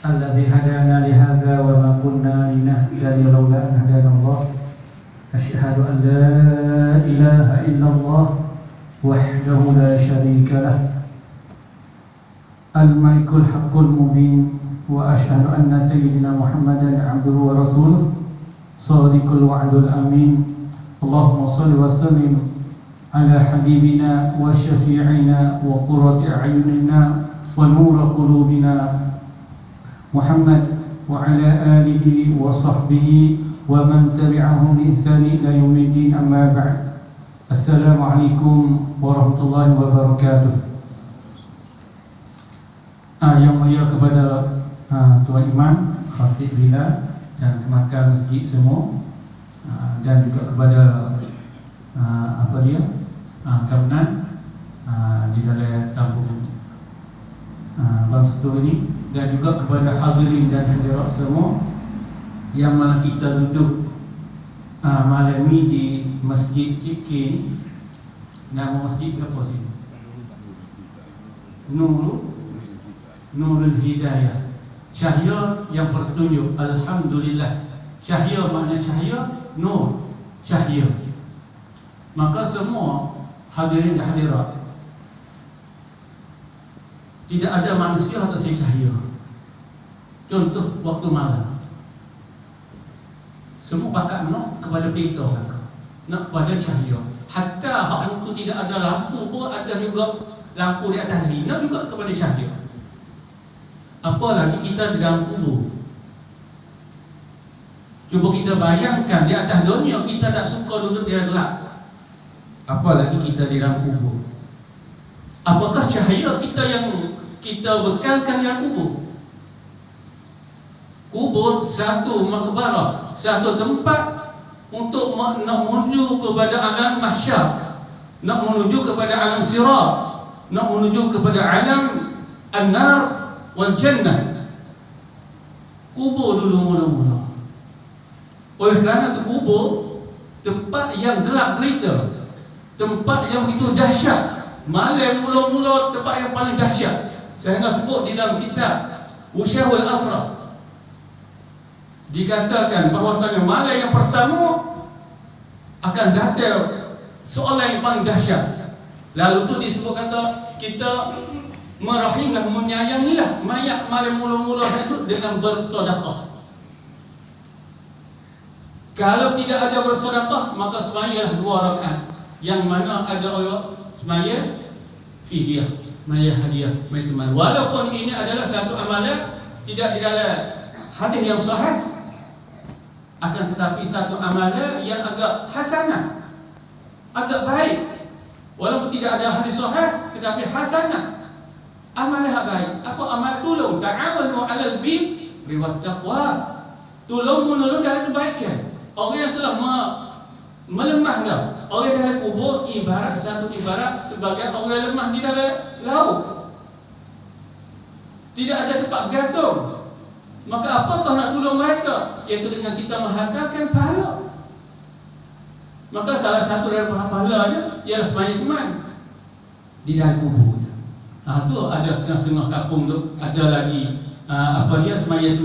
الذي هدانا لهذا وما كنا لنهتدي لولا أن هدانا الله أشهد أن لا إله إلا الله وحده لا شريك له الملك الحق المبين وأشهد أن سيدنا محمدا عبده ورسوله صادق الوعد الأمين اللهم صل وسلم على حبيبنا وشفيعنا وقرة أعيننا ونور قلوبنا محمد وعلى آله وصحبه ومن تبعهم بإحسان إلى يوم الدين أما بعد السلام عليكم ورحمة الله وبركاته. Yang mulia kepada Tuan Imam, Khatib Bilal dan kemakam masjid semua, dan juga kepada Kawanan di dalam tampung Bangsa ini, dan juga kepada hadirin dan hadirat semua yang mana kita duduk malam ini di Masjid Cikki. Nama masjid apa sih? Nurul Hidayah, cahaya yang bertunjuk. Alhamdulillah, cahaya makna cahaya, nur, cahaya. Maka semua hadirin dan hadirat, tidak ada manusia atas cahaya. Contoh waktu malam, semua pakat nak kepada pelita, nak kepada cahaya. Hatta hak waktu tidak ada lampu pun ada juga lampu di atas hari, nak juga kepada cahaya. Apalagi kita di dalam kubur. Cuba kita bayangkan, di atas dunia kita tak suka duduk di gelap, apalagi kita di dalam kubur. Apakah cahaya kita yang kita bekalkan di dalam kubur? Kubur satu makbarah, satu tempat untuk nak menuju kepada alam mahsyar, nak menuju kepada alam sirat, nak menuju kepada alam an-nar wal jannah. Kubur dulu mula-mula. Oleh kerana itu kubur tempat yang gelap gelita, tempat yang begitu dahsyat. Malam mula-mula tempat yang paling dahsyat. Saya nak sebut di dalam kitab Usyahul Afrah, dikatakan bahawasanya malam yang pertama akan datang soalan yang paling dahsyat. Lalu tu disebut kata kita merahimlah, menyayangilah mayat malam mula-mula itu dengan bersedekah. Kalau tidak ada bersedekah, maka semayalah 2 rakaat, yang mana ada orang semaya fidyah, maya hadiah, maya teman. Walaupun ini adalah satu amalan tidak di dalam hadis yang sahih, akan tetapi satu amalan yang agak hasanah, agak baik. Walaupun tidak ada hadis sahih, tetapi hasanah, amalan yang baik. Apa amal tolong? Ta'awanu 'alal birri wat taqwa. Tolong menolong dalam kebaikan. Orang yang telah melemah dah, orang dalam kubur ibarat sebagai orang yang lemah di dalam laut, tidak ada tempat gantung. Maka apakah nak tolong mereka? Iaitu dengan kita menghantarkan pahala. Maka salah satu dari pahalanya ialah sembahyang teman di dalam kubur. Tu ada setengah-setengah kampung tu ada lagi sembahyang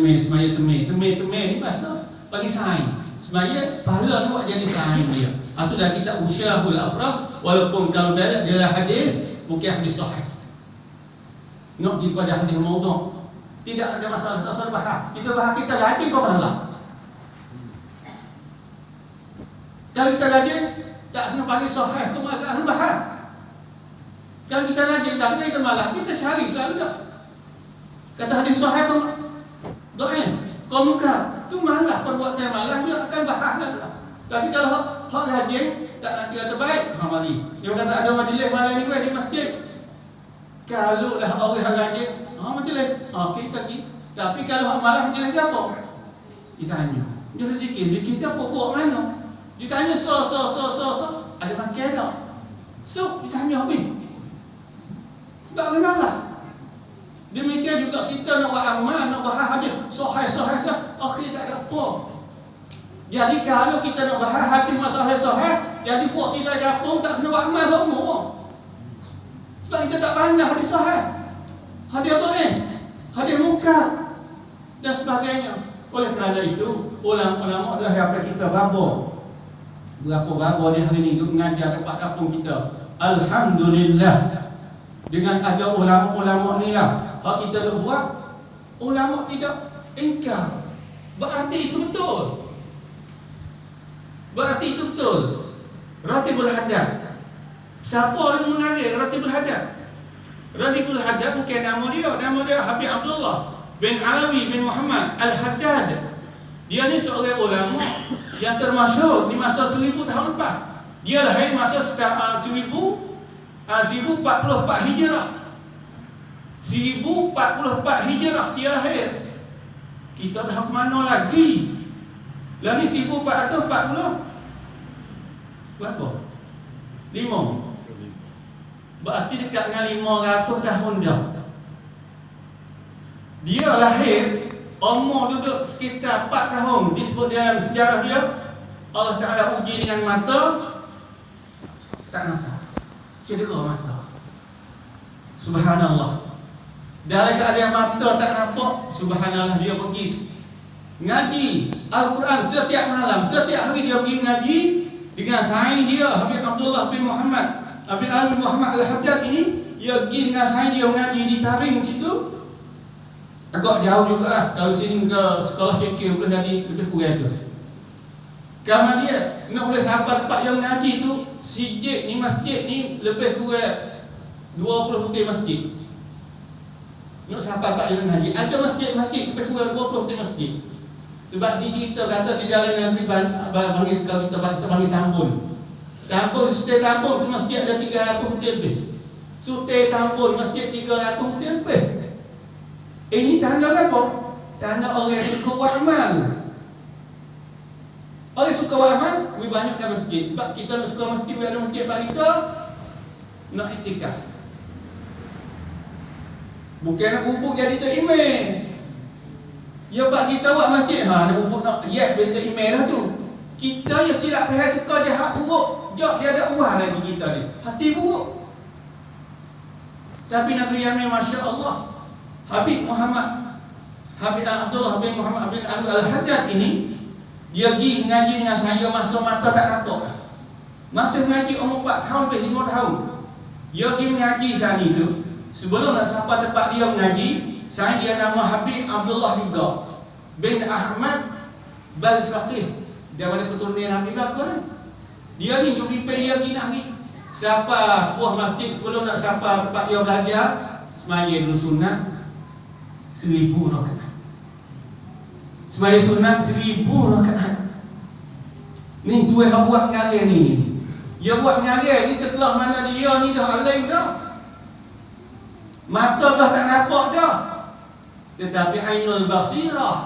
temeh ni pasal bagi saing. Sembahyang pahala ni buat jadi saing dia. Itu dah kita Usyahul Afrah, walaupun kalau dia hadis bukan hadis sahih. Nak pergi pada hadis maudhu', tidak ada masalah, tak usah bahas. Kita bahas kita rajin kau pahala. Kalau kita rajin tak kena panggil sahih, kau malah tak kena bahas. Kalau kita rajin tapi kita malah, kita cari selalu tak. Kata hadis sahih kau doa, kau muka tu malah perbuatan malah dia akan bahas lah. Tapi kalau hak rajin tak nanti ada baik amali. Dia kata ada majlis malam ni di masjid. Kalau lah orang rajin, majlis, kita pergi. Tapi kalau hak malam majlis apa? Ditanya. Dia zikir ke apa buat mana? Ditanya so ada makan tak? So ditanya habis. Sebab kenal. Demikian juga kita nak buat amal, nak bahas hadis sahih, akhir tak ada apa. Jadi kalau kita nak bahas hadis masalah sahih, jadi fuak kita gabung tak kena buat amal semua. Sebab kita tak pandai hadis sahih. Hadis dhaif, hadis munkar. dan sebagainya. Oleh kerana itu, ulama-ulama dah dapat kita berapa dia hari ni duk mengajar dekat kampung kita. Alhamdulillah, dengan ada ulama-ulama ni lah hak kita duk buat, ulama tidak ingkar. Berarti itu betul. Ratibul hadad. Siapa yang mengalir Ratibul hadad? Ratibul hadad bukan nama dia Habib Abdullah bin Alawi bin Muhammad Al-Haddad. Dia ni seorang ulama yang termasyhur di masa 1000 tahun lepas. Dia lahir masa 1044 Hijrah. 1044 Hijrah dia lahir. Kita dah ke mana lagi? Lah ni 1440 berapa? 5. Berarti dekat dengan 500 tahun dah. Dia lahir, umur duduk sekitar 4 tahun. Disebut dalam sejarah dia, Allah Ta'ala uji dengan mata, tak nampak, cedera mata. Subhanallah. Dalam keadaan mata tak nampak, subhanallah, dia pergi ngaji Al-Quran setiap malam, setiap hari dia pergi ngaji dengan sahabat dia Habib Abdullah bin Muhammad Habib Alawi bin Muhammad Al-Haddad ini. Dia pergi dengan sahabat dia mengaji di Tarim situ. Agak jauh jugalah, kalau sini ke sekolah KK boleh jadi lebih kurang tu. Kamar dia nak boleh sampai tempat yang mengaji tu, masjid ni lebih kurang 20 putih masjid. Nak sampai tempat yang mengaji, ada masjid lebih kurang 20 putih masjid. Sebab dia cerita kata di jalan Nabi panggil, kalau kita panggil Tambun. Sutai Tambun tu masjid ada 300 putih lebih. Sutai Tambun masjid 300 putih lebih. Ini tanda apa? Tanda orang yang suka buat amal. Orang suka buat amal, lebih banyakkan masjid. Sebab kita nak suka masjid, ada masjid bagi kita nak iktikaf. Bukan nak bubuk jadi tu imam. Ya pak kita buat masjid, nak bubuk nak jadi tu imam dah tu. Kita yang silap faham suka jahat buruk. Jok dia ada uang lagi kita ni. Hati buruk. Tapi negeri yang ni Masya Allah, Habib Abdullah bin Muhammad bin Al-Haddad ini, dia pergi ngaji dengan saya masa mata tak nampak. Masa ngaji umur 4 tahun ke 5 tahun. Dia pergi mengaji sana itu. Sebelum nak sampai tempat dia mengaji, saya dia nama Habib Abdullah juga bin Ahmad Bal-Faqih. Dia pada keturunan Nabi belakang. Dia ni dia pergi nak pergi siapa sebuah masjid sebelum nak sampai tempat dia belajar, semaya dulu sunat 1000 rakaat. Semaya sunat 1000 rakaat. Ni tu yang buat mengalir ni. Dia buat mengalir ni setelah mana dia ni dah alim dah. Mata dah tak nampak dah. Tetapi ainul basirah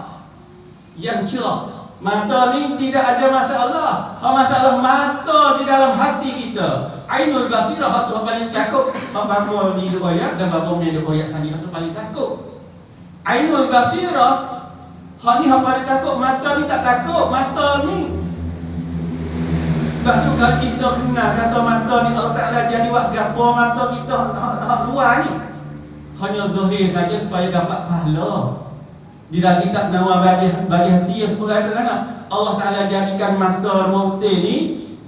yang cerah. Mata ni tidak ada masalah. Masalah mata di dalam hati kita. Ainul basirah tu paling takut. Bapa ni dia koyak dan bapa ni dia koyak sana tu paling takut. Ainul basirah, hak ni hak paling takut. Mata ni tak takut. Mata ni, sebab tu kalau kita kenal kata mata ni Allah Ta'ala jadi buat gapo mata kita hak luar ni, hanya zahir saja supaya dapat pahala. Dia tak nawa bagi hati sebagai kerana Allah Ta'ala jadikan mata mauti ni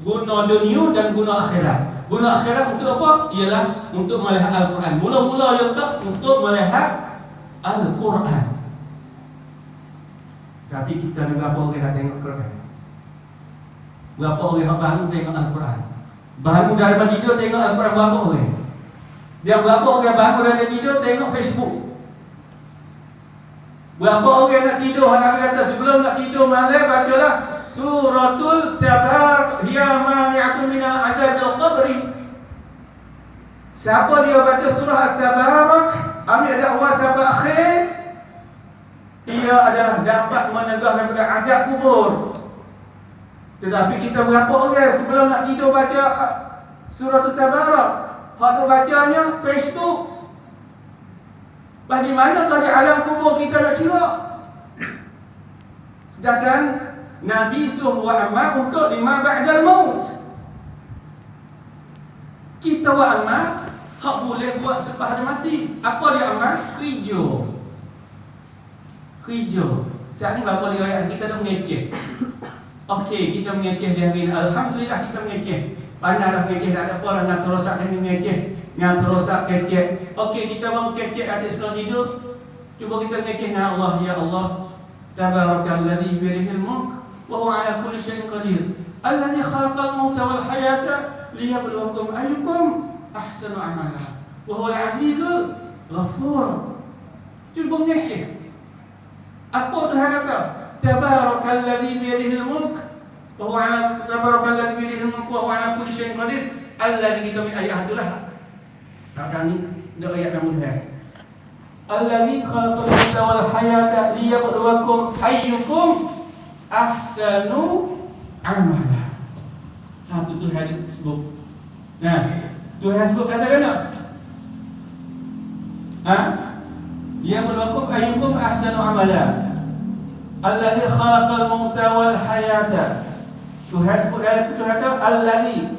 guna dunia dan guna akhirat. Guna akhirat untuk apa? Ialah untuk melihat Al-Quran. Mula-mula yang tak untuk melihat Al-Quran. Tapi kita ni berapa orang yang tengok Quran? Berapa orang yang baru tengok Al-Quran? Baru daripada tidur tengok Al-Quran berapa orang? Dia berapa orang baru daripada tidur tengok Facebook? Berapa orang nak tidur? Nabi kata sebelum nak tidur malam bacalah Suratul Tabarak hiya mani'atun minal adzabil qabri. Siapa dia baca surah At-Tabarak, ambil dakwah sampai akhir, ia adalah dapat menegah daripada azab kubur. Tetapi kita berapa orang sebelum nak tidur baca surah At-Tabarak? Hak tu bacanya Facebook. Di mana tadi alam kubur kita nak cerak? Sedangkan Nabi suruh buat amal untuk lima ba'dal maut. Kita buat amal hak boleh buat selepas ada mati. Apa dia amal? Kerja. kerja. Saat ni berapa riwayat kita dah mengeceh. Okey, kita mengeceh dia hari ni. Alhamdulillah kita mengeceh. Pandai dah mengeceh, tak ada apa lah nak terosak dengan mengeceh. Yang terosak keceh. Okey, kita mau keceh adik sebelum tidur. Cuba kita mengeceh dengan Allah. Ya Allah, Tabarakalladzi biyadihil mulk wa huwa ala kulli syai'in qadir. Alladzi khalaqal mauta wal hayata liyabluwakum ayyukum ahsanu amala. Wa huwal azizul ghafur. Cuba mengeceh. Apa Tuhan kata? Tabarakalladzi biyadihil mulk wa huwa ala tabarakalladzi biyadihil mulk wa huwa ala kulli syai'in qadir. Alladzi kita min ayat itulah. Tak ni dak ayat nama Tuhan. Alladzi khalaqal mauta wal hayata liyabluwakum ayyukum ahsanu amala. Ha tu Tuhan sebut. Nah, Tuhan sebut katakan tak? Ha? Liyabluwakum ayyukum ahsanu amala. Alladzi khalaqal mauta wal hayata. Tuhan sebut dalam Tuhan kata alladzi.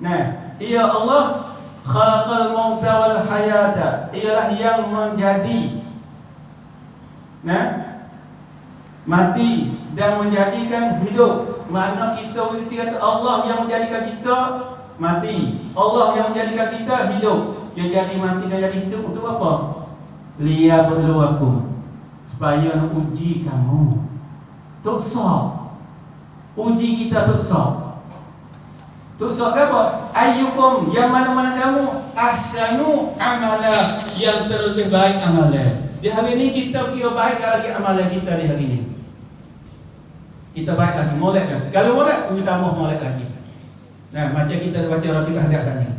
Nah, ya Allah khalaqal mauta wal hayata, ialah yang menjadi mati dan menjadikan hidup. Makna kita kata Allah yang menjadikan kita mati, Allah yang menjadikan kita hidup. Dia jadi mati dan jadi hidup untuk apa? Liyabluwakum, supaya nak uji kamu. Tuksa uji kita, tuksa. Tuksa apa? Ayyukum, yang mana-mana kamu ahsanu amala, yang terlebih baik amalan. Di hari ini kita kira baik lagi amalan kita di hari ini. Kita baik lagi, molek lagi. Kalau molek, kita mau molek lagi. Nah, macam kita baca roti hadap sana.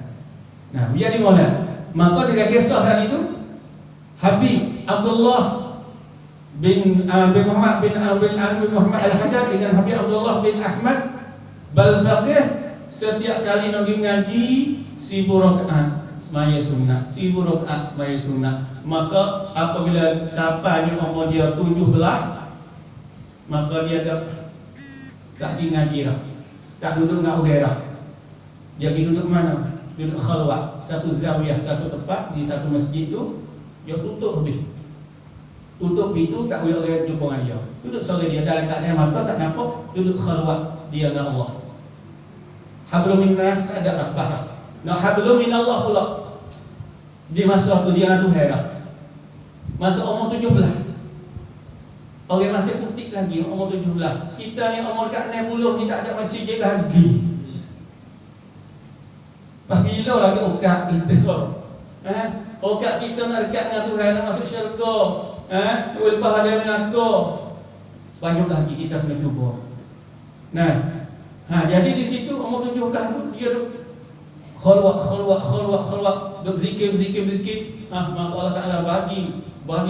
Nah, menjadi molek. Maka dia kisah hari itu Habib Abdullah bin Muhammad bin Muhammad Al-Haddad dengan Habib Abdullah bin Ahmad Bal-Faqih. Setiap kali nak pergi mengaji, 1000 rakaat semaya sunat, 1000 rakaat semaya sunat. Maka apabila siapa ni umur dia 17, maka dia tak pergi ngaji dah, tak duduk dengan orang dah. Dia pergi duduk mana? Duduk khalwat, satu zawiyah, satu tempat di satu masjid tu. Dia tutup habis, tutup pintu, tak boleh orang jumpa dengan dia. Duduk sore dia dalam keadaan mata tak nampak, duduk khalwat dia dengan Allah. Hablum minnas ada rahbah. Nak hablum minallah pula. Di masa tu dia tu heran. Masa umur 17. Orang masih putih lagi umur 17. Kita ni umur kat 60 ni tak ada masjid lagi. Pas bila lagi okat kita. Okat kita nak dekat dengan Tuhan, nak masuk syurga. Lepas ada dengan aku. Banyak lagi kita kena cuba. Nah, jadi di situ umur 17 tu dia khalwat, duk zikir. Maka Allah Taala bagi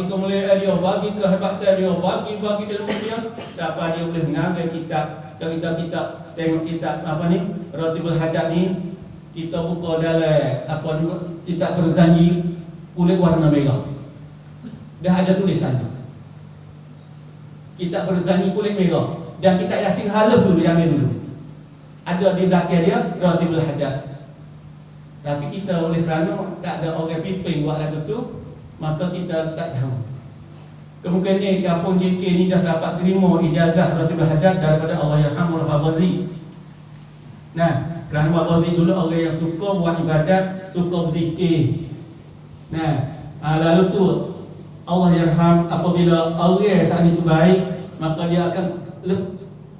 kemuliaan dia, bagi kehebatan dia, bagi ilmu dia. Siapa dia boleh mengajar kitab, kita tengok kitab apa ni? Ratibul Hadad ni, kita buka dalam apa ni? Kitab berzanji kulit warna merah. Dah ada tulisannya. Kitab berzanji kulit merah dan kitab Yasin halaf dulu, ambil dulu. Ada di belakang dia Ratibul Hadad. Tapi kita oleh kerana tak ada orang pimpin buat lagu tu, maka kita tak tahu. Kemungkinan kampung JK ni dah dapat terima ijazah Ratibul Hadad daripada Allahyarhamul Babazi. Nah, kerana Babazi dulu orang yang suka buat ibadat, suka berzikir. Nah, lalu tu Allahyarham, apabila orang saat itu baik, maka dia akan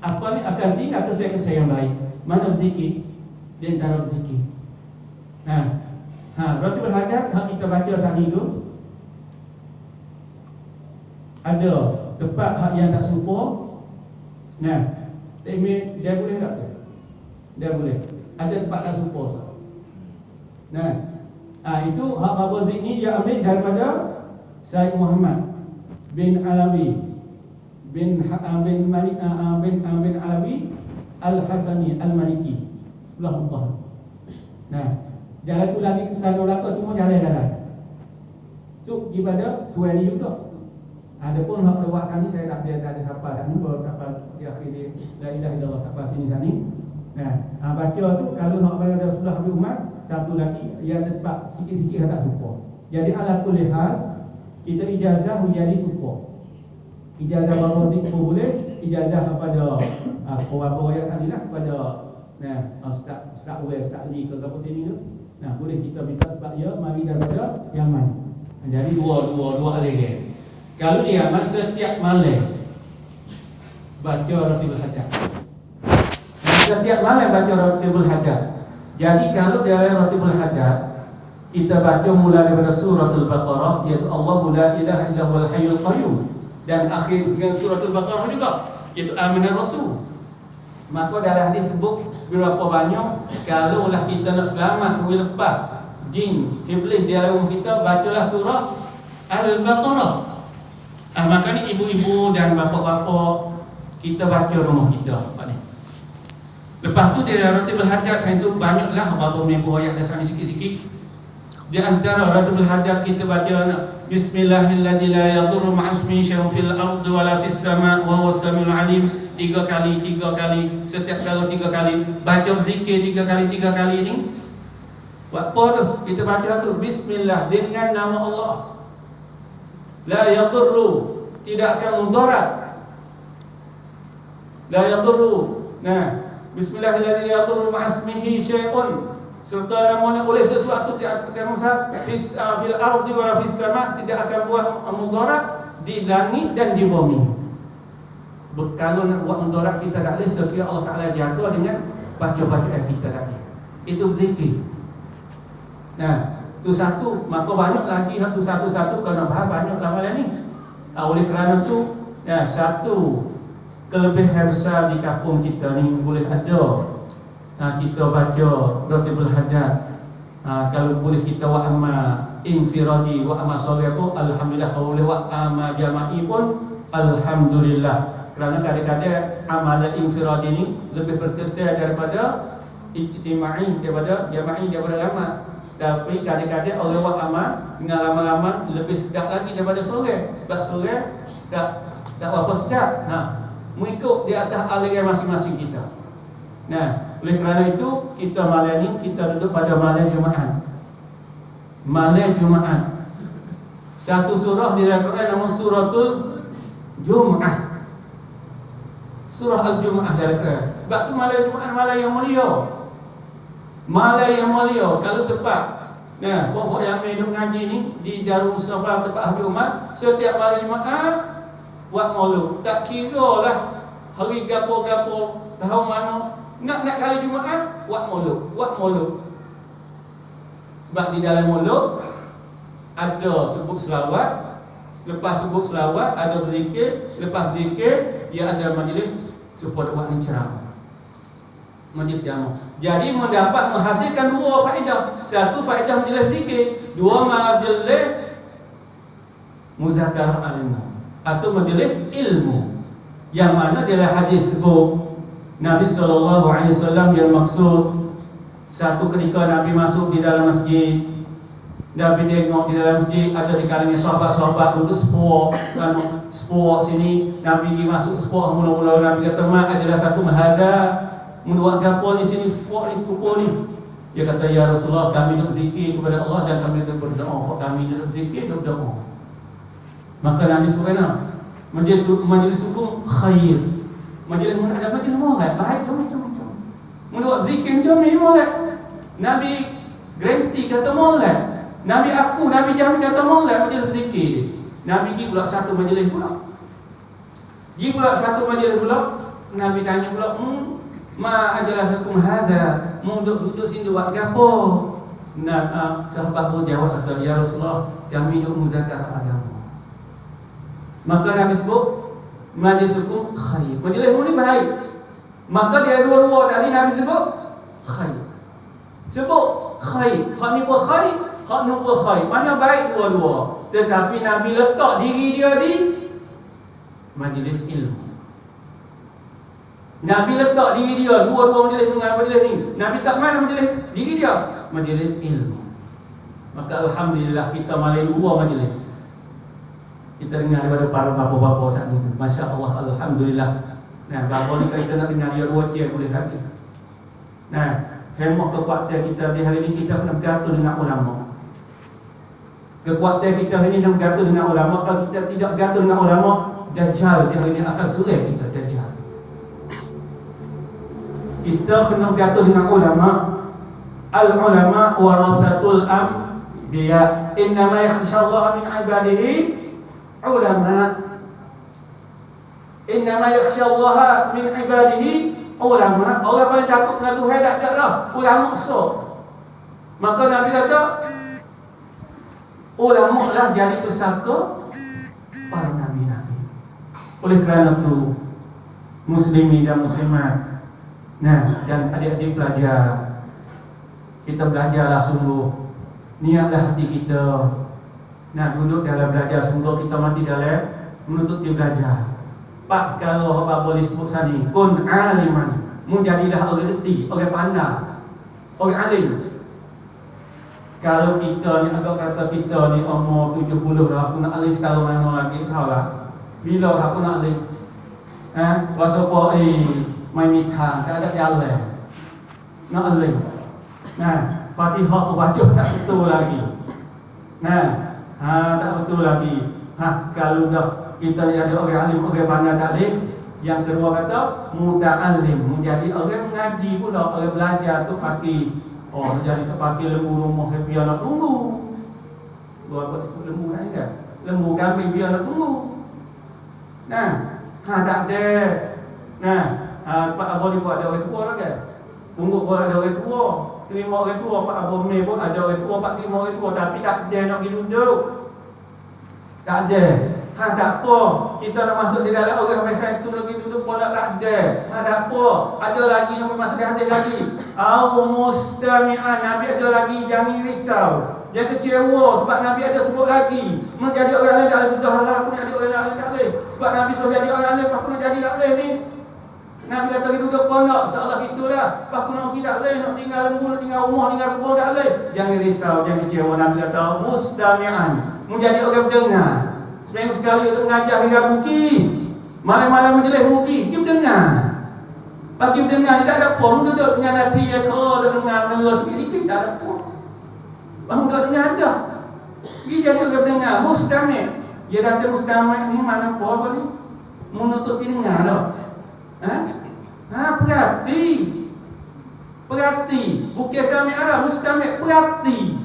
akan tinggal kesan-kesan yang baik. Mana berzikir? Di antara berzikir. Ratibul Hadad yang kita baca saat itu, ada tempat hak yang tak serupa. Nah, dia boleh tak? Dia boleh. Ada tempat tak serupa. Nah, itu hak Babazi ni dia ambil daripada Said Muhammad bin Alawi bin Alawi Al-Hasani Al-Maliki Rahimahullah. Nah, jalan tu lagi ke sana belakang tu jalan-jalan. So, ibadah tuan juga. Adapun hak lewat sini saya tak ada siapa tak nampak siapa di akhir la ilaha illallah siapa sini. Nah, baca tu kalau hak pada sebelah Habib Umar, satu lagi yang tempat sikit-sikit tak suka. Jadi ala kulli hal kita ijazah menjadi suka. Ijazah bahawa zikr boleh, ijazah kepada orang-orang tadi lah, kepada Ustaz Uwais, Ustaz Ali ke apa sini tu. Boleh kita minta sebab dia mari daripada Yaman. Jadi dua aliran. Kalau di Yaman setiap malam baca Ratibul Hajat. Setiap malam baca Ratibul Hajat. Jadi kalau dia Ratibul Hajat, kita baca mula daripada suratul Baqarah, iaitu Allahu la ilaha illa huwal hayyul qayyum, dan akhir dengan suratul Baqarah juga, iaitu Amanar Rasul. Maka dalam hadis sebut berapa banyak kalau lah kita nak selamat dari lepas jin iblis di dalam kita, bacalah surah Al-Baqarah. Makanya ibu-ibu dan bapa-bapa kita baca rumah kita ni. Lepas tu dia Ratibul Hajat, saya tu banyaklah berapa ribu ayat dah sana sikit-sikit. Di antara Ratibul Hajat kita baca Bismillahirrahmanirrahim, la yadurru ma'asmi syai'un fil ardi wala fis sama' wa huwas samiul alim. 3 kali, setiap kali 3 kali. Baca zikir 3 kali ni. Buat apa tu? Kita baca tu Bismillah, dengan nama Allah. La yadurru, tidak akan mudarat. La yadurru. Bismillahirrahmanirrahim, la yadurru ma'asmihi syai'un, serta namanya oleh sesuatu tidak akan fil ardi wala fis sama', tidak akan buat mudarat di langit dan di bumi. Kalau nak buat mudarat kita tak boleh sekira Allah Ta'ala jaga dengan baca-baca kita tadi. Itu zikir. Itu satu. Maka banyak lagi satu-satu kena bahas banyak lamalan ni. Oleh kerana tu satu kelebihan besar di kampung kita ni boleh ada kita baca Ratibul Hajat. Kalau boleh kita wa amma infiradi wa amma sawyaku, alhamdulillah. Kalau boleh wa amma jama'i pun alhamdulillah. Kerana kadang-kadang amalan infiradi ini lebih berkesan daripada ijtima'i, daripada jama'i, daripada lama. Tapi kadang-kadang orang buat amal dengan lama-lama lebih sedap lagi daripada sore. Sebab sore tak apa sedap. Mengikut di atas aliran masing-masing kita. Oleh kerana itu kita malam ni kita duduk pada malam Jumaat. Malam Jumaat. Satu surah di dalam Quran nama suratul Jum'ah. Surah Al-Jum'ah dalam Quran. Sebab tu malam Jumaat malam yang mulia. Malam yang mulia. Kalau tepat pokok yang duduk ngaji ni di Darul Mustafa tempat Habib Umar, setiap malam Jumaat buat maulud. Tak kira lah hari gapo-gapo, tahun mana, nak kali Jumaat buat maulud. Sebab di dalam maulud ada sebut selawat, lepas sebut selawat ada berzikir, lepas zikir dia ada majlis supaya buat ni ceramah, majlis ceramah. Jadi mendapat menghasilkan dua faedah. Satu faedah majlis zikir, dua majlis muzakarah ilmu atau majlis ilmu, yang mana dalam hadis sebut Nabi SAW yang maksud satu ketika Nabi masuk di dalam masjid, Nabi tengok di dalam masjid ada di kalangan sahabat-sahabat duduk sepuk sini. Nabi pergi masuk sepuk, mula-mula Nabi kata mak adalah satu mahada menduak gapo ni sini sepuk ni kumpul ni. Dia kata ya Rasulullah, kami nak zikir kepada Allah dan kami nak berdoa. Kami nak zikir dan berdoa. Maka Nabi sebut kena majlis hukum khair. Majlis mana ada majlis morat baik jom. Menduak zikir jom ni morat. Nabi garanti kata morat. Nabi jamin kata molat majlis zikir. Nabi pergi pula satu majlis pula. Nabi tanya pula, ma ajalah sakum hadza, mu duduk sini buat gapo? Sahabat pun jawab kata, ya Rasulullah, kami duduk muzakarah agama. Maka Nabi sebut majlis hukum khair. Majlis ni baik. Maka dia dua-dua tadi Nabi sebut khair. Hak ni pun khair, hak ni pun khair. Mana baik dua-dua. Tetapi Nabi letak diri dia di majlis ilmu. Nabi letak diri dia dua-dua majlis dengan majlis ni. Nabi tak mana majlis diri dia, majlis ilmu. Maka alhamdulillah kita malam dua majlis. Kita dengar daripada para bapa-bapa saat ini. Masya Allah, alhamdulillah. Bapa ni kita nak dengar dia dua cik boleh lagi. Hemah kekuatan kita di hari ini, kita kena bergantung dengan ulama. Kekuatan kita hari ini kena bergantung dengan ulama. Kalau kita tidak bergantung dengan ulama, Dajjal yang ini akan surai kita Dajjal. Kita kena bergantung dengan ulama. Al-ulama warathatul anbiya. Innama yakhshallaha min ibadihi ulama. Innama yakhshallaha min ibadihi ulama. Orang paling takut dengan Tuhan tak ada dah. Ulama so. Maka Nabi kata, ulama lah jadi pesaka para nabi-nabi. Oleh kerana itu, muslimin dan muslimat, dan adik-adik pelajar, kita belajarlah sungguh. Niatlah hati kita duduk dalam belajar. Sungguh kita mati dalam menuntut dia belajar. Pak kalau apa boleh sebut sani, kun aliman, menjadilah orang reti, orang pandai, orang alim. Kalau kita ni agak kata kita ni umur 70 dah, aku nak alim sekarang mana lagi, tahu lah. Bila aku nak alim? Kuasa apa mai mitang, tak ada jalan. Nak alim. Fatihah aku baca tak betul lagi. Tak betul lagi. Kalau dah kita ni ada orang alim, orang pandai taklim. Yang kedua kata muta'allim, menjadi orang mengaji pula, orang belajar tu pakai. Jadi terpakai lembu rumah saya biar nak tunggu. Buat sebut lembu kan kan? Lembu kambing biar nak tunggu. Tak ada. Pak Abah ni buat ada orang tua lah kan? Tunggu pun ada orang tua. Terima orang tua. Pak Abah Mei pun ada orang tua. Pak terima orang tua. Tapi tak ada nak pergi duduk. Tak ada. Tak apa. Kita nak masuk di dalam orang sampai satu lagi duduk pun tak ada. Tak apa. Ada lagi nak masuk ke hadis lagi. Mustami'an. Nabi ada lagi. Jangan risau. Jangan kecewa sebab Nabi ada sebut lagi. Menjadi orang lain tak sudah lah. Aku nak jadi orang lain tak boleh. Sebab Nabi suruh jadi orang lain. Aku nak jadi tak boleh ni. Nabi kata pergi duduk pondok. InsyaAllah itulah. Aku nak pergi tak boleh. Nak tinggal lembu, nak tinggal rumah, tinggal kebun tak boleh. Jangan risau. Jangan kecewa. Nabi kata mustami'an. Menjadi orang dengar. Seminggu sekali untuk mengajar hingga muki. Malam-malam majlis muki. Kita dengar. Bagi dengar tidak ada pun. Duduk dengan hati ya kau. Duduk dengar sikit-sikit. Tak ada pun. Sebab duduk dengar ada. Dia jadi orang dengar. Mustami'. Dia kata mustami' ni mana apa ni? Menutup telinga tak? Perhati. Perhati. Bukan sami' ada. Mustami' perhati.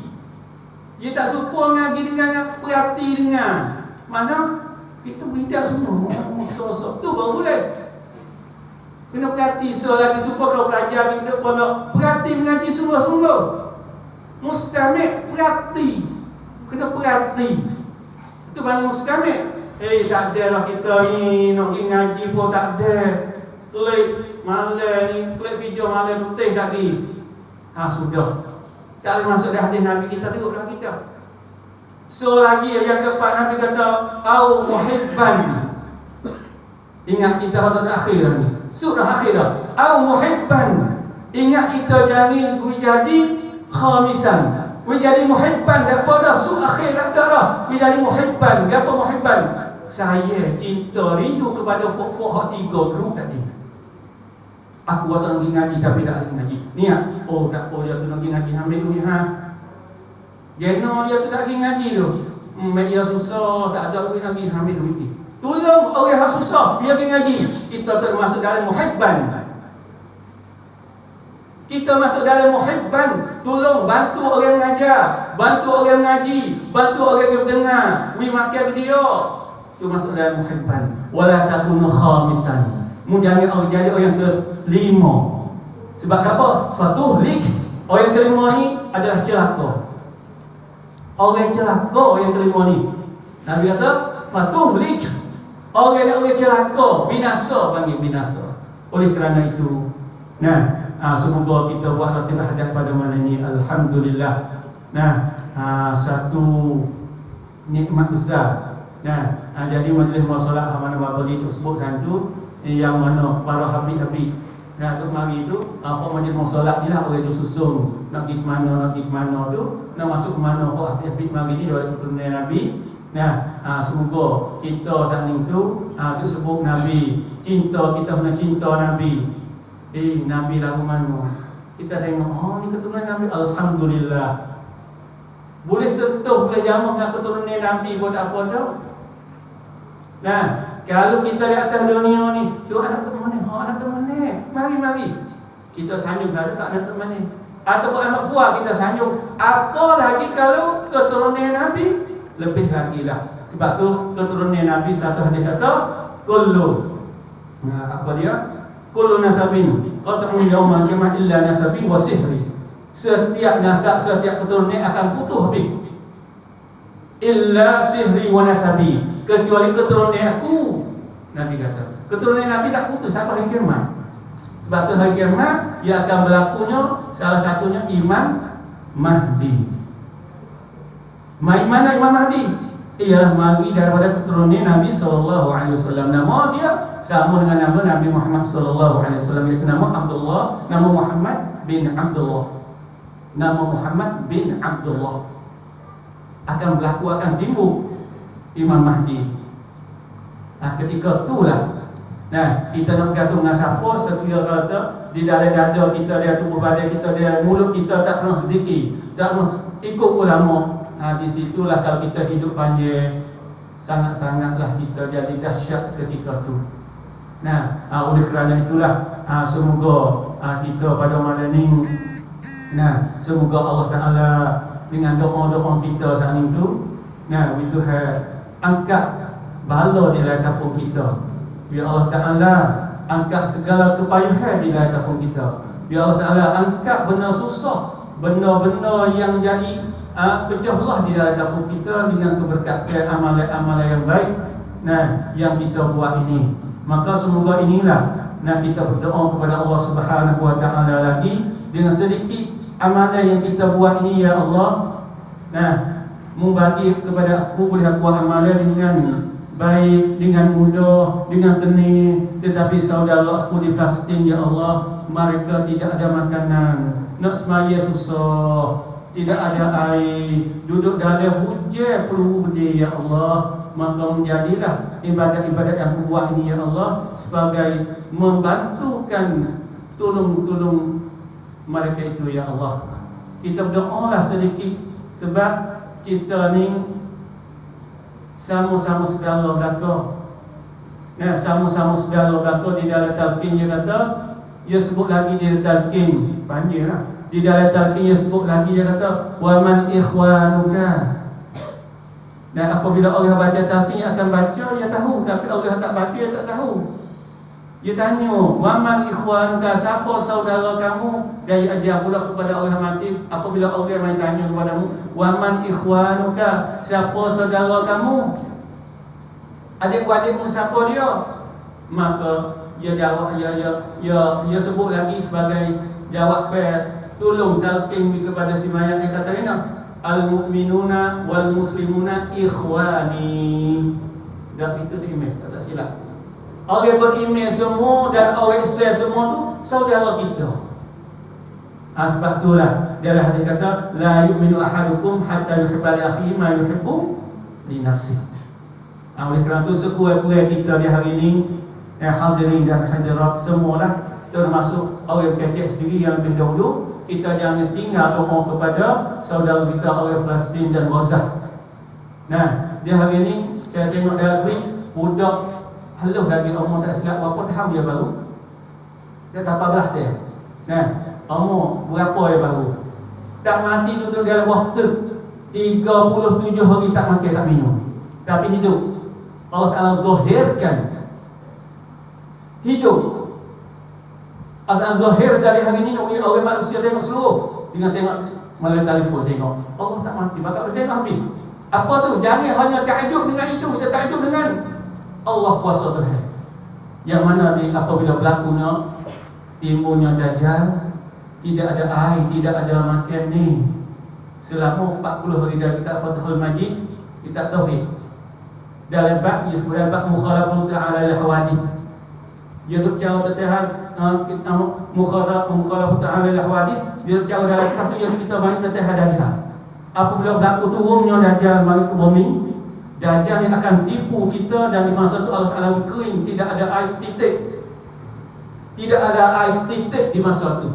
Dia tak suka ngaji dengar. Perhati dengar. Mana? Kita berhidak semua. Sosok tu baru boleh. Kena perhati. So lagi supaya kau belajar di pondok. Perhati mengaji sungguh-sungguh. Mustami' perhati. Kena perhati. Itu mana mustami'? Tak ada lah kita ni nak pergi ngaji pun tak ada. Klik malam ni, klik video malam putih lagi. Sudah. Tak boleh masuk di hadis Nabi kita, tengoklah kita. So lagi yang keempat Nabi kata au muhibban. Ingat kita pada akhir ni. Surah akhir. Au muhibban. Ingat kita jangan jadi khamisan. Jadi muhibban tak pada surah akhir tak ada. Jadi muhibban. Apa muhibban? Saya cinta rindu kepada fok-fok hak tiga grup tadi. Aku rasa nak pergi ngaji tapi tak pergi ngaji. Niat. Tak apa dia tu nak pergi ngaji ambil duit Jeno dia tu tak pergi ngaji tu. Dia susah, tak ada duit lagi, ambil duit ni. Tolong orang yang susah, dia pergi ngaji. Kita termasuk dalam muhibban. Kita masuk dalam muhibban. Tolong bantu orang mengajar, bantu orang ngaji, bantu orang yang dengar. We makan dia. Itu masuk dalam muhibban. Wala takunu khamisan. Jangan orang jadi orang yang kelima. Sebab apa? Fatuhlik. Orang yang kelima ni adalah celaka. Orang celaka orang kelima ni. Nabi kata fatuhlik. Orang yang celaka, binasa, panggil binasa. Oleh kerana itu, semoga kita buat latih hadap pada malam ini. Alhamdulillah. Satu nikmat besar. Jadi majlis masalah mana babali itu sebut satu yang mana para habib-habib untuk mari itu apa majlis masalah ni lah orang itu susun nak pergi ke mana tu nak masuk ke mana apa habib-habib mari ni daripada keturunan Nabi. Semoga kita saat itu sebut Nabi, cinta kita kena cinta Nabi. Nabi lagu mana? Kita tengok, ni keturunan Nabi, alhamdulillah. Boleh sentuh, boleh jamak dengan keturunan Nabi buat apa dah? Kalau kita di atas dunia ni, tu anak ke mana? Anak ke mana? Mari. Kita sanjung selalu tak anak ke mana? Ataupun anak buah kita sanjung. Apa lagi kalau keturunan Nabi? Lebih lagi lah. Sebab tu keturunan Nabi satu hadis kata, kullu nasabin qat'un yawmal qiyamah illa nasabi wa sihri. Setiap nasab, setiap keturunan akan putus habis. Illa sihri wa nasabi, kecuali keturunan aku. Nabi kata, keturunan Nabi tak putus sampai hari kiamat. Sebab tu hari kiamat ia akan berlakunya salah satunya Imam Mahdi. Mana Imam Mahdi? Ia mari daripada keturunan Nabi SAW. Nama dia sama dengan nama Nabi Muhammad SAW, iaitu nama Abdullah, nama Muhammad bin Abdullah. Nama Muhammad bin Abdullah. Akan berlaku, akan timbul Imam Mahdi. Ketika itulah kita nak bergantung dengan siapa. Sekiranya kata di dalam dada kita, dia tubuh badan kita, dia mulut kita tak pernah zikir, tak pernah ikut ulama. Di situlah kalau kita hidup panjang, sangat-sangatlah kita jadi dahsyat ketika itu. Oleh kerana itulah semoga kita pada malam ini, semoga Allah Ta'ala dengan doa-doa kita saat itu, Tuhan angkat bala di dalam kampung kita. Biar Allah Ta'ala angkat segala kepayuhan di dalam kampung kita. Biar Allah Ta'ala angkat benda susah, benda-benda yang jadi pecah belah di dalam kampung kita dengan keberkatan amalan-amalan yang baik yang kita buat ini. Maka semoga inilah kita berdoa kepada Allah Subhanahu Wa Ta'ala lagi dengan sedikit amalan yang kita buat ini, ya Allah, membagi kepada aku boleh aku amalan dengan baik, dengan mudah, dengan tenang. Tetapi saudara aku di Palestin, ya Allah, mereka tidak ada makanan, nak semaya susah, tidak ada air, duduk dalam hujan perlu hujan, ya Allah. Maka menjadilah ibadat-ibadat yang aku buat ini, ya Allah, sebagai membantukan tolong mereka itu, ya Allah. Kita berdoalah sedikit, sebab kita ni sama-sama segala belaka. Sama-sama segala belaka. Di dalam talqin dia kata, dia sebut lagi di dalam talqin, panjanglah. Di dalam talqin dia sebut lagi, dia kata, wa man ikhwanuka. Dan apabila orang baca talqin akan baca, dia tahu. Tapi orang tak baca, dia tak tahu. Dia tanya, wa man ikhwanuka, siapa saudara kamu? Dari ajar pula kepada orang mati. Apabila orang yang tanya kepadamu, wa man ikhwanuka, siapa saudara kamu? Adik-adikmu siapa dia? Maka dia jawab, dia sebut lagi sebagai jawab tolong talqin kepada si mayat. Dia kata ini, al-mu'minuna wal muslimuna ikhwani. Dan itu di email, tak silap. Orang beriman semua dan orang Islam semua tu saudara kita. Sebab itulah dia lah hadis kata, la yu'minu ahadukum hatta yuhibba li akhihi ma yuhibbu li nafsihi. Oleh kerana itu sekurang-kurang kita di hari ini, hadirin dan hadirat semualah, termasuk orang kecil sendiri yang lebih dahulu, kita jangan tinggal doa kepada saudara kita orang Palestin dan Gaza. Di hari ini saya tengok dalam budak haluh lagi umur tak silap berapa tahun dia baru. Tak 18 ya. Umur berapa dia baru. Tak mati duduk dalam waktu 37 hari tak makan tak minum. Tapi hidup. Allah Ta'ala zahirkan hidup. Allah zahir dari hari ini orang manusia tengok seluruh. Dengan tengok melalui telefon tengok. Allah tak mati. Maka kita tengok habis. Apa tu? Jangan hanya takjub dengan itu. Kita takjub dengan Allah kuasa Tuhan. Yang mana apabila berlakunya timbulnya Dajjal, tidak ada air, tidak ada makan ni. Selama 40 hari dari kitab Fathul Majid, kita tauhid. Dalam bab ia sebut dalam bab mukhalafatu ta'ala al-hawadith. Dia duk cara tertahan mukhalafatu ta'ala al-hawadith. Dia duk cara dalam kitab tu yang kita bagi tertahan Dajjal. Apabila berlaku turunnya Dajjal mari ke bumi, Dajjal yang akan tipu kita, dan di masa itu Allah Ta'ala kering, tidak ada ais titik. Tidak ada ais titik di masa itu.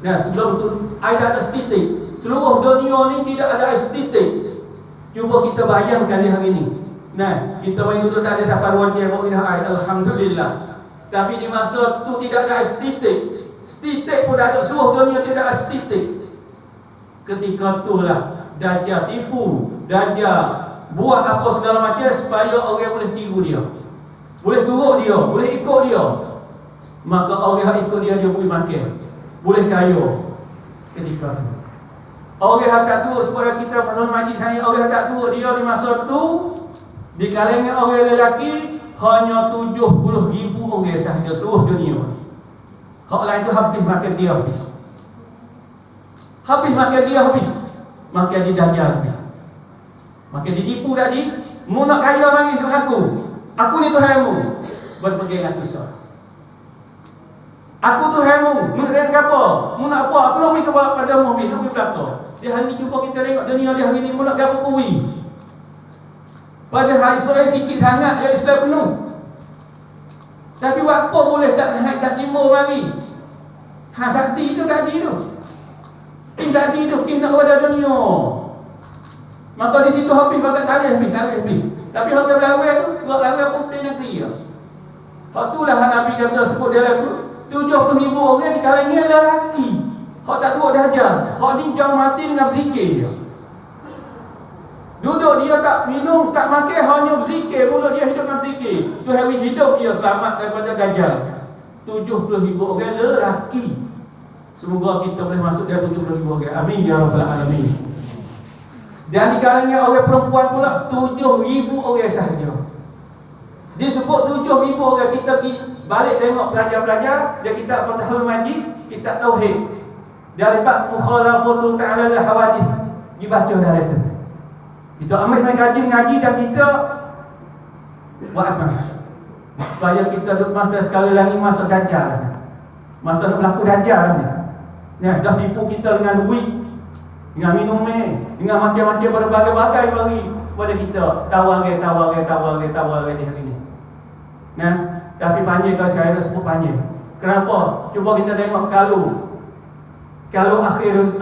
Sebelum itu air tak ada titik. Seluruh dunia ni tidak ada ais titik. Cuba kita bayangkan di hari ini. Nah, kita main duduk tak ada dapat wajah mu'minah ayat alhamdulillah. Tapi di masa tu tidak ada estetik. Estetik pun ada seluruh dunia tidak estetik. Ketika itulah Dajjal tipu, Dajjal buat apa segala macam supaya orang boleh tiru dia, boleh turut dia, boleh ikut dia. Maka orang ikut dia, dia boleh makan, boleh kaya. Ketika tu orang yang tak turut seperti kita Fathul Majid saya, orang yang tak turut dia di masa tu, di kalangan orang lelaki hanya 70,000 orang sahaja seluruh dunia. Hak lain tu habis makan dia habis. Habis makan dia habis. Makan di Dajjal habis. Makan ditipu tadi. Mu nak kaya mari dengan aku. Aku ni Tuhanmu. Berpergi dengan Tuhan. Aku Tuhanmu. Mu nak dengan apa? Mu nak apa? Aku nak beri kepadamu habis. Nak beri belakang. Dia hari ni cuba kita tengok dunia dia hari ni. Mu nak apa kuih? Padahal Israel sikit sangat dia Islam penuh. Tapi apa boleh tak naik tak timur mari. Sakti tu tadi tu. Kim tadi tu, kim nak kepada dunia. Maka di situ habis bakat tarikh habis. Tapi orang berlawan tu, buat lawan putih negeri ya. Hak itulah Nabi kata sebut dia tu 70,000 orang di kalangan lelaki. Hak tak turut Dajjal. Hak ni jauh mati dengan berzikir dia. Duduk dia tak minum, tak makan, hanya berzikir. Mulut dia hidupkan berzikir. Tu hari hidup dia selamat daripada Dajjal. 70,000 orang lelaki. Semoga kita boleh masuk dia 70,000 orang. Amin ya rabbal alamin. Dan di kalangan orang perempuan pula 7,000 orang sahaja. Disebut 7,000 orang. Kita balik tengok pelajar-pelajar dia kitab Fathul Majid, kitab tauhid. Dia libat mukhalafatu ta'ala al-hawadith. Dibaca dari itu. Kita ambil main ngaji dan kita buat apa? Supaya kita duduk masa sekali lagi masa Dajjal. Masa nak berlaku Dajjal ni. Ya, dah tipu kita dengan duit, dengan minum, dengan macam-macam berbagai-bagai bagi kepada kita. Tawar di hari ini. Nah, tapi panjang kalau saya nak sebut panjang. Kenapa? Cuba kita tengok kalau akhir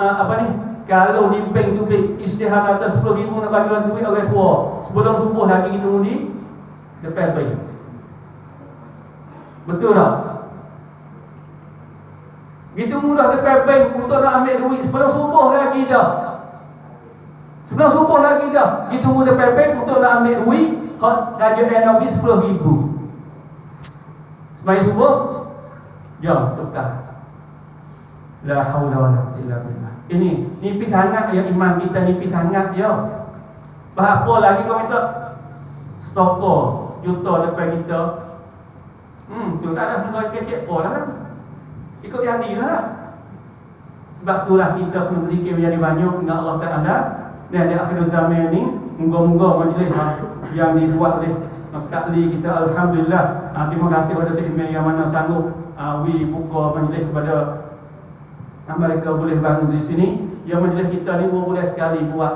kalau di bank tu istihar kata 10,000 nak bagi duit orang tua. Sebelum subuh lagi kita mudi depan bank. Betul tak? Gitu mudah depan bank untuk nak ambil duit sebelum subuh lagi dah. Gitu mudah depan bank untuk nak ambil duit. Raja NOB 10,000. Sembahyang subuh, jom tukar. La haula wala quwwata illa billah. Ini nipis sangat ya iman kita, nipis sangat ya. Berapa lagi kau minta stokor 1 juta depan kita. Tu tak ada kena kecek pun lah. Ikut jadilah. Sebab itulah kita kena berzikir menjadi banyak dengan Allah Ta'ala. Dan di akhir zaman ni, moga-moga majlis yang dibuat oleh sekali kita alhamdulillah. Terima kasih kepada Tok yang mana sanggup buka majlis kepada mereka boleh bangun di sini. Yang majlis kita ni 2 bulan sekali buat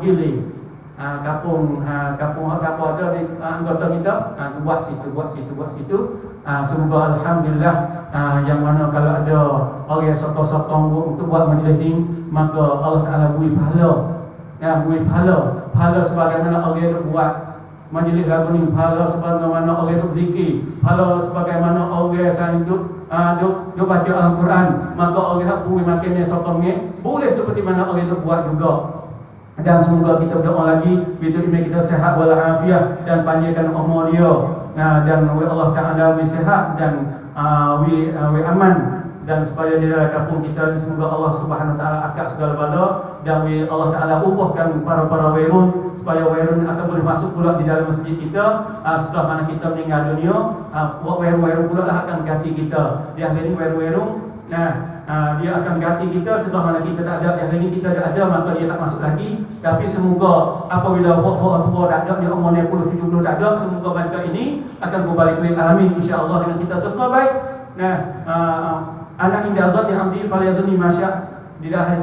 giling. Kapung siapa ada di anggota kita buat situ. Semoga alhamdulillah yang mana kalau ada orang yang sokong untuk buat majlis ini, maka Allah Ta'ala beri pahala sebagaimana orang yang buat majlis lagu ni, pahala sebagaimana orang yang zikir, pahala sebagaimana orang yang duk baca Al-Quran, maka orang yang beri makannya sokongnya boleh seperti mana orang yang buat juga. Dan semoga kita berdoa lagi biar iman kita sihat walafiat dan panjangkan umur dia. Dan Allah Ta'ala beri sihat dan aman, dan supaya di dalam kampung kita semoga Allah Subhanahu Wa Ta'ala akad segala bala, dan Allah Ta'ala ubahkan para wairun supaya wairun akan boleh masuk pula di dalam masjid kita setelah mana kita meninggal dunia. Wairun pula akan ganti kita. Di akhir ini wairun dia akan ganti kita setelah mana kita tak ada. Yang ini kita tak ada, maka dia tak masuk lagi. Tapi semoga apabila tua tak ada, dia umur 60-70 tak ada, semoga mereka ini akan kembali ke alamin insya-Allah dengan kita suka baik. Anak indah zat bihamdi falyazunni masya. Di dalam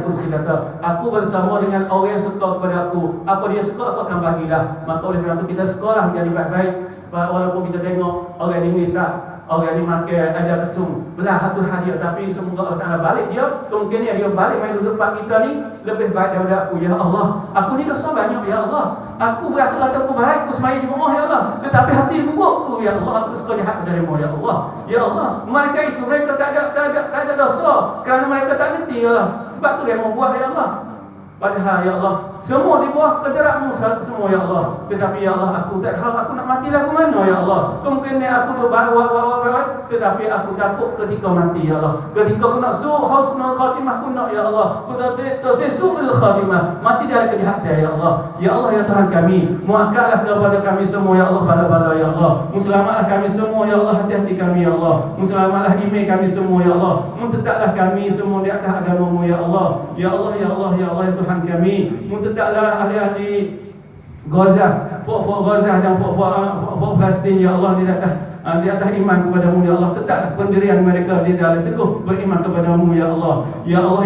kursi kata, aku bersama dengan orang yang suka kepada aku. Apa dia suka aku akan bagilah. Maka oleh kerana itu kita sekolah menjadi baik-baik. Sebab walaupun kita tengok orang di Indonesia, orang ni makan ada ketum belah satu hadiah, tapi semoga Allah Taala balik dia, kemungkinan dia balik main duduk tempat kita ni lebih baik daripada aku. Ya Allah, aku ni dosa banyak ya Allah, aku berasa kata aku baik, aku sembahyang jemaah ya Allah, tetapi hati burukku ya Allah, aku suka jahat darimu ya Allah. Ya Allah, mereka itu mereka tak ada dosa kerana mereka tak reti ya Allah, sebab tu dia mau buat ya Allah. Padahal ya Allah, semua di bawah kehendakmu semua ya Allah. Tetapi ya Allah, aku tak tahu aku nak mati lagu mana ya Allah. Kemungkinan aku duk baru, tetapi aku takut ketika mati ya Allah. Ketika aku nak husnul khatimah aku nak ya Allah. Aku tak su'ul khatimah, mati dalam kejahatan ya Allah. Ya Allah ya Tuhan kami, muakkatlah kepada kami semua ya Allah, bala-bala ya Allah. Muselamatlah kami semua ya Allah, hati-hati kami ya Allah. Muselamatlah iman kami semua ya Allah. Mentetaplah kami semua di atas agama-Mu ya Allah. Ya Allah ya Allah ya Allah ya Tuhan kami, mentetaplah ahli-ahli Gaza, fok Gaza dan fok Palestin ya Allah di atas iman kepada-Mu ya Allah. Tetap pendirian mereka di dalam teguh beriman kepada-Mu ya Allah. Ya Allah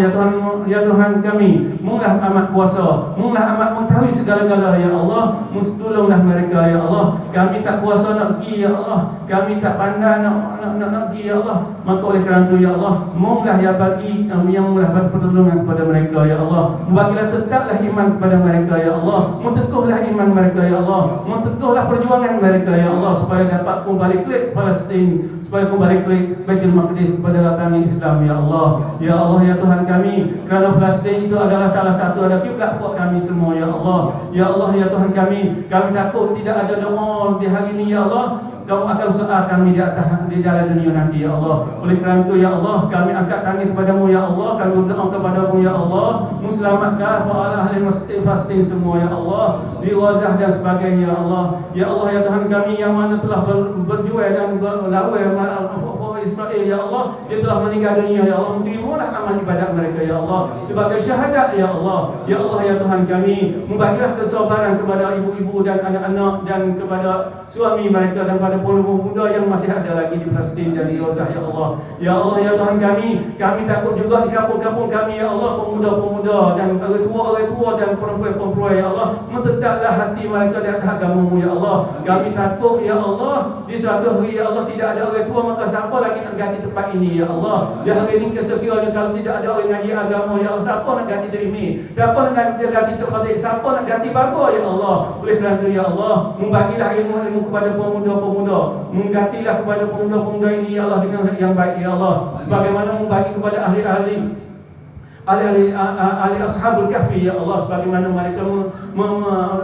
ya Tuhan kami, Mu-lah amat kuasa, Mu-lah amat mengetahui segala-gala ya Allah. Tolonglah mereka ya Allah. Kami tak kuasa nak pergi ya Allah, kami tak pandai nak pergi ya Allah. Maka oleh kerana itu ya Allah, Mu-lah yang bagi Mu-lah bagi pertolongan kepada mereka ya Allah. Bagilah tetaplah iman kepada mereka ya Allah. Mu-teguhlah iman mereka ya Allah. Mu-teguhlah perjuangan mereka ya Allah, supaya dapat kembali ke Palestin, supaya kembali ke Baitul Maqdis kepada kami Islam ya Allah. Ya Allah ya Tuhan kami, kerana Palestin itu adalah salah satu ada kiblat buat kami semua ya Allah. Ya Allah ya Tuhan kami takut tidak ada doa di hari ini ya Allah. Kamu akan soal kami di dalam dunia nanti ya Allah. Oleh kerana itu ya Allah, kami angkat tangan kepada-Mu ya Allah, kami berdoa kepada-Mu ya Allah. Mu selamatkan ahli Palestin semua ya Allah, di Gaza dan sebagainya ya Allah. Ya Allah ya Tuhan kami, yang mana telah berjuang dan berlawan Israel ya Allah, dia telah meninggal dunia ya Allah. Terimalah amal ibadat mereka ya Allah sebagai syahadat ya Allah. Ya Allah ya Tuhan kami, membagilah kesabaran kepada ibu-ibu dan anak-anak dan kepada suami mereka dan pada pemuda yang masih ada lagi di Palestin dan di Gaza ya Allah. Ya Allah ya Tuhan kami takut juga di kampung-kampung kami ya Allah, pemuda-pemuda dan orang tua dan perempuan-perempuan ya Allah, mentetaplah hati mereka di atas agama-Mu ya Allah. Kami takut ya Allah, di suatu hari ya Allah tidak ada orang tua, maka siapa lagi nak ganti tempat ini ya Allah. Di hari ini sekiranya kalau tidak ada orang ngaji agama ya Allah, siapa nak ganti tu ini? Siapa nak ganti tu khatib? Siapa nak ganti bapa ya Allah? Oleh kerana itu ya Allah, membagilah ilmu-ilmu kepada pemuda-pemuda, menggantilah kepada pemuda-pemuda ini ya Allah dengan yang baik ya Allah, sebagaimana membagi kepada ahli-ahli ashabul kahfi ya Allah, sebagaimana mereka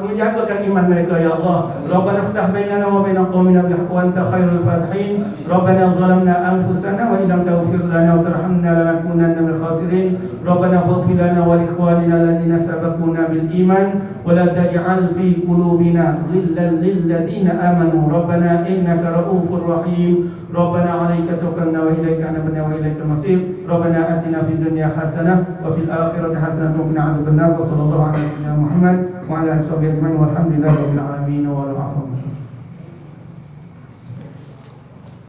menjagakan iman mereka ya Allah. Rabbana ftah bainana wa baina qaumina bil haqqi wa anta khairul fatihin. Rabbana zalamna anfusana wa illam taghfir lana wa tarhamna lanakunanna minal khasirin. Rabbana faghfir lana wa li ikhwanina alladhina sabaquna bil iman wa la taj'al fi qulubina ghillan lil ladzina amanu rabbana innaka ra'ufur rahim. Rabbana 'alaika tawakkalna wa ilaika anabna wa ilaikal masir. Rabbana atina fid dunya hasanah wa fil akhirati hasanah wa qina adzabannar. Wa sallallahu ala nabiyyina Muhammad wa ala alihi wa sahbihi ajma'in walhamdulillahi rabbil alamin wa al-'afwa.